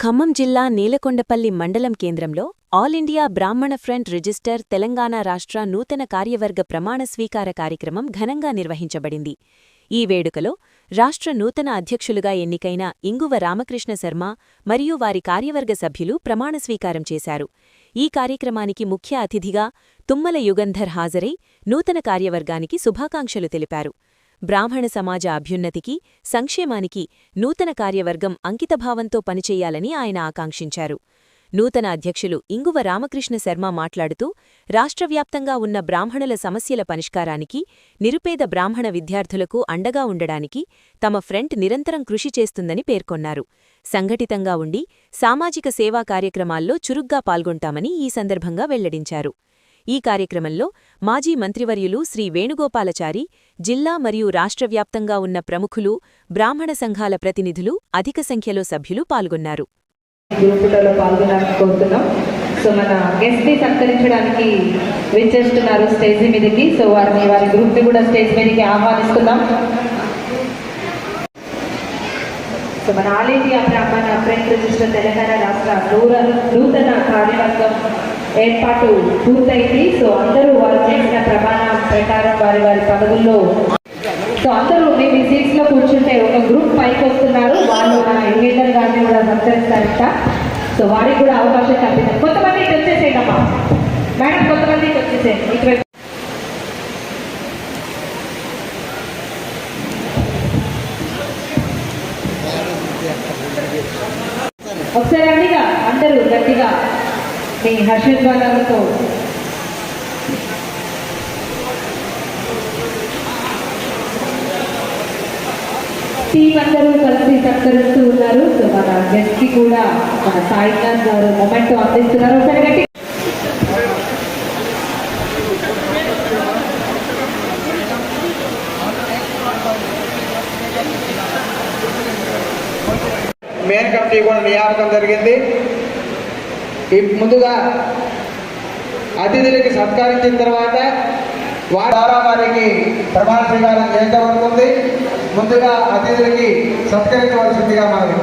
ఖమ్మం జిల్లా నేలకొండపల్లి మండలం కేంద్రంలో ఆల్ ఇండియా బ్రాహ్మణ ఫ్రంట్ రిజిస్టర్ తెలంగాణ రాష్ట్ర నూతన కార్యవర్గ ప్రమాణ స్వీకార కార్యక్రమం ఘనంగా నిర్వహించబడింది. ఈ వేడుకలో రాష్ట్ర నూతన అధ్యక్షులుగా ఎన్నికైన ఇంగువ రామకృష్ణ శర్మ మరియు వారి కార్యవర్గ సభ్యులు ప్రమాణస్వీకారం చేశారు. ఈ కార్యక్రమానికి ముఖ్య అతిథిగా తుమ్మల యుగంధర్ హాజరై నూతన కార్యవర్గానికి శుభాకాంక్షలు తెలిపారు. బ్రాహ్మణ సమాజ అభ్యున్నతికి, సంక్షేమానికి నూతన కార్యవర్గం అంకితభావంతో పనిచేయాలని ఆయన ఆకాంక్షించారు. నూతన అధ్యక్షులు ఇంగువ రామకృష్ణ శర్మ మాట్లాడుతూ, రాష్ట్రవ్యాప్తంగా ఉన్న బ్రాహ్మణుల సమస్యల పరిష్కారానికి, నిరుపేద బ్రాహ్మణ విద్యార్థులకు అండగా ఉండడానికి తమ ఫ్రంట్ నిరంతరం కృషి చేస్తుందని పేర్కొన్నారు. సంఘటితంగా ఉండి సామాజిక సేవా కార్యక్రమాల్లో చురుగ్గా పాల్గొంటామని ఈ సందర్భంగా వెల్లడించారు. ఈ కార్యక్రమంలో మాజీ మంత్రివర్యులు శ్రీ వేణుగోపాలచారి, జిల్లా మరియు రాష్ట్రవ్యాప్తంగా ఉన్న ప్రముఖులు, బ్రాహ్మణ సంఘాల ప్రతినిధులు అధిక సంఖ్యలో సభ్యులు పాల్గొన్నారు. సో మన గెస్ట్ ని సత్కరించడానికి విచ్చేస్తున్నారు స్టేజ్ మీదకి. సో వారి గ్రూప్ ని కూడా స్టేజ్ మీదకి ఆహ్వానిస్తున్నాం. సో మన ఆల్ ఇండియా బ్రాహ్మణ ఫ్రంట్ రిజిస్టర్ తెలంగాణ రాష్ట్ర నూతన కార్యవర్గం ఏర్పాటు పూర్తయింది. సో అందరూ వారు చేసిన ప్రమాణం ప్రకారం వారి పదవుల్లో సో అందరూ మేము ఈ సీట్స్ లో కూర్చుంటే ఒక గ్రూప్ పైకి వస్తున్నారు. వాళ్ళు మన ఇన్వేటర్ గారిని కూడా సత్కరిస్తారట. సో వారికి కూడా అవకాశం కల్పిస్తారు. కొంతమంది ఇటు వచ్చేసేయమ్మా మేడం, కొంతమంది ఇటు వచ్చేసేయండి. ఒకసారి అడిగా అందరూ గట్టిగా మీ హర్షధ్వానాలతో టీం అందరూ కలిసి సత్కరిస్తూ ఉన్నారు. సో మన గెస్ట్ కి కూడా మన సాయినాథ్ గారు మొమెంట్ అందిస్తున్నారు. ఒకసారి గట్టి మెయిన్ కమిటీ కూడా నియామకం జరిగింది. ముందుగా అతిథులకి సత్కరించిన తర్వాత వారికి ప్రమాణ స్వీకారం చేయబడుతుంది. ముందుగా అతిథులకి సత్కరించవలసిందిగా మనవి.